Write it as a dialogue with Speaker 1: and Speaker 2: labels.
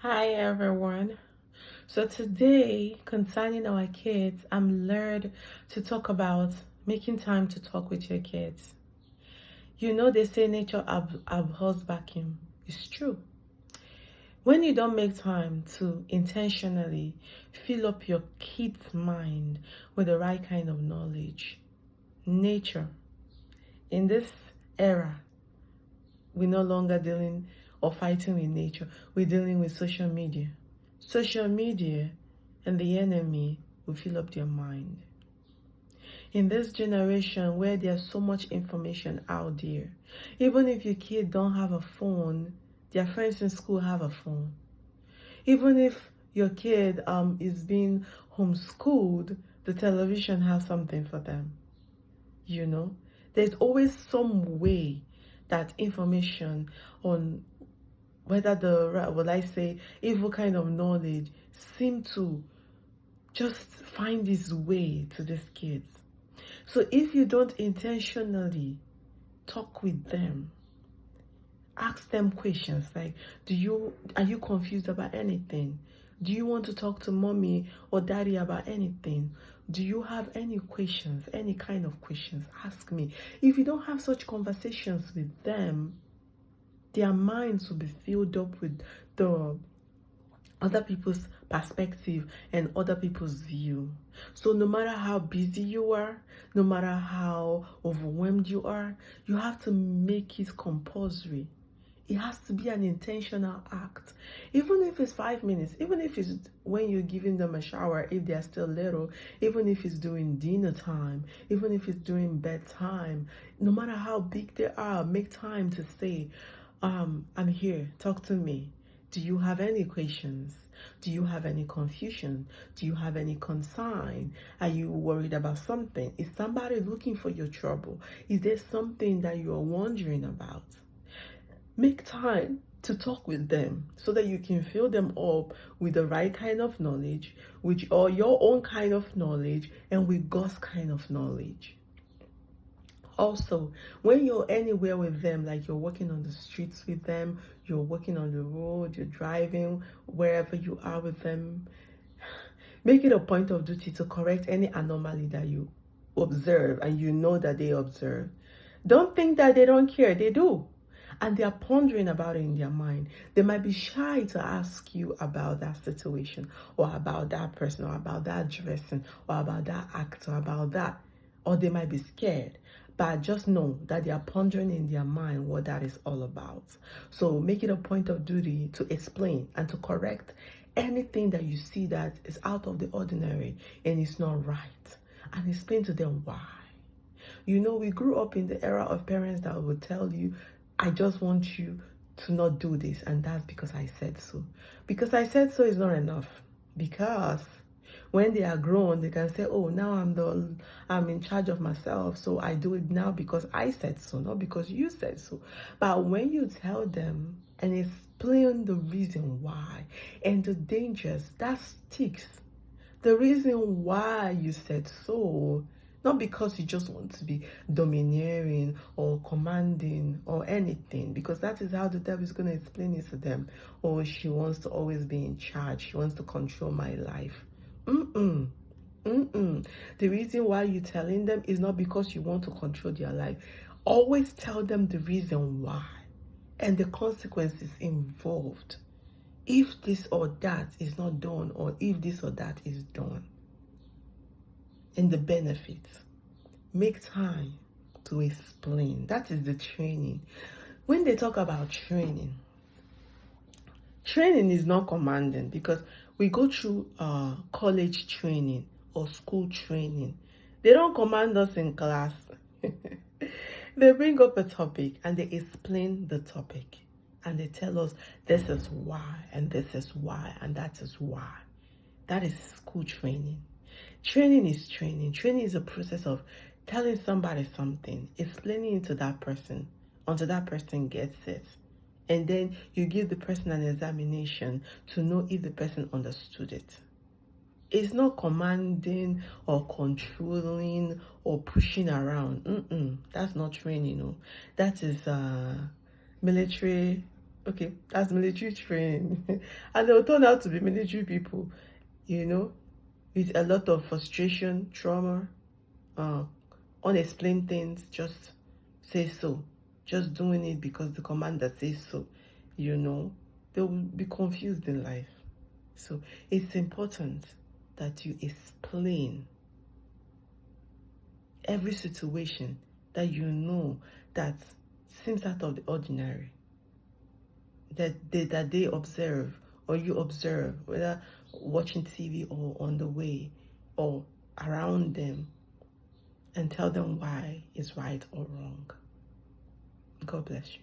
Speaker 1: Hi everyone. So today, concerning our kids, I'm learned to talk about making time to talk with your kids. You know they say nature abhors vacuum. It's true. When you don't make time to intentionally fill up your kid's mind with the right kind of knowledge, nature, in this era, we're no longer dealing or fighting with nature. We're dealing with social media. Social media and the enemy will fill up their mind. In this generation where there's so much information out there, even if your kid don't have a phone, their friends in school have a phone. Even if your kid is being homeschooled, the television has something for them. You know, there's always some way that information on whether the will I say evil kind of knowledge seem to just find its way to these kids. So if you don't intentionally talk with them, ask them questions like, are you confused about anything? Do you want to talk to mommy or daddy about anything? Do you have any questions, any kind of questions? Ask me. If you don't have such conversations with them, their minds will be filled up with the other people's perspective and other people's view. So no matter how busy you are, no matter how overwhelmed you are, you have to make it compulsory. It has to be an intentional act. Even if it's 5 minutes, even if it's when you're giving them a shower, if they're still little, even if it's during dinner time, even if it's during bedtime, no matter how big they are, make time to say, I'm here, talk to me. Do you have any questions? Do you have any confusion? Do you have any concern? Are you worried about something? Is somebody looking for your trouble? Is there something that you are wondering about? Make time to talk with them so that you can fill them up with the right kind of knowledge, with or your own kind of knowledge, and with God's kind of knowledge. Also, when you're anywhere with them, like you're walking on the streets with them, you're walking on the road, you're driving, wherever you are with them, make it a point of duty to correct any anomaly that you observe and you know that they observe. Don't think that they don't care, they do. And they are pondering about it in their mind. They might be shy to ask you about that situation or about that person or about that dressing or about that act or about that. Or they might be scared. But just know that they are pondering in their mind what that is all about. So make it a point of duty to explain and to correct anything that you see that is out of the ordinary and is not right. And explain to them why. You know, we grew up in the era of parents that would tell you, I just want you to not do this, and that's because I said so. Because I said so is not enough. Because when they are grown, they can say, "Oh, now I'm in charge of myself, so I do it now because I said so, not because you said so." But when you tell them and explain the reason why and the dangers, that sticks. The reason why you said so, not because you just want to be domineering or commanding or anything, because that is how the devil is going to explain it to them. Or she wants to always be in charge. She wants to control my life. Mm-mm. Mm-mm. The reason why you're telling them is not because you want to control their life. Always tell them the reason why and the consequences involved if this or that is not done, or if this or that is done, and the benefits. Make time to explain. That is the training. When they talk about training, training is not commanding, because we go through college training or school training. They don't command us in class. They bring up a topic and they explain the topic. And they tell us this is why, and this is why, and that is why. That is school training. Training is training. Training is a process of telling somebody something, explaining it to that person until that person gets it. And then you give the person an examination to know if the person understood it. It's not commanding or controlling or pushing around. That's not training. No. That is military Okay, that's military training. And they'll turn out to be military people, you know, with a lot of frustration, trauma, uh, unexplained things, just say so. Just doing it because the commander says so, you know. They will be confused in life. So it's important that you explain every situation that you know that seems out of the ordinary, that they observe or you observe, whether watching TV or on the way or around them, and tell them why it's right or wrong. God bless you.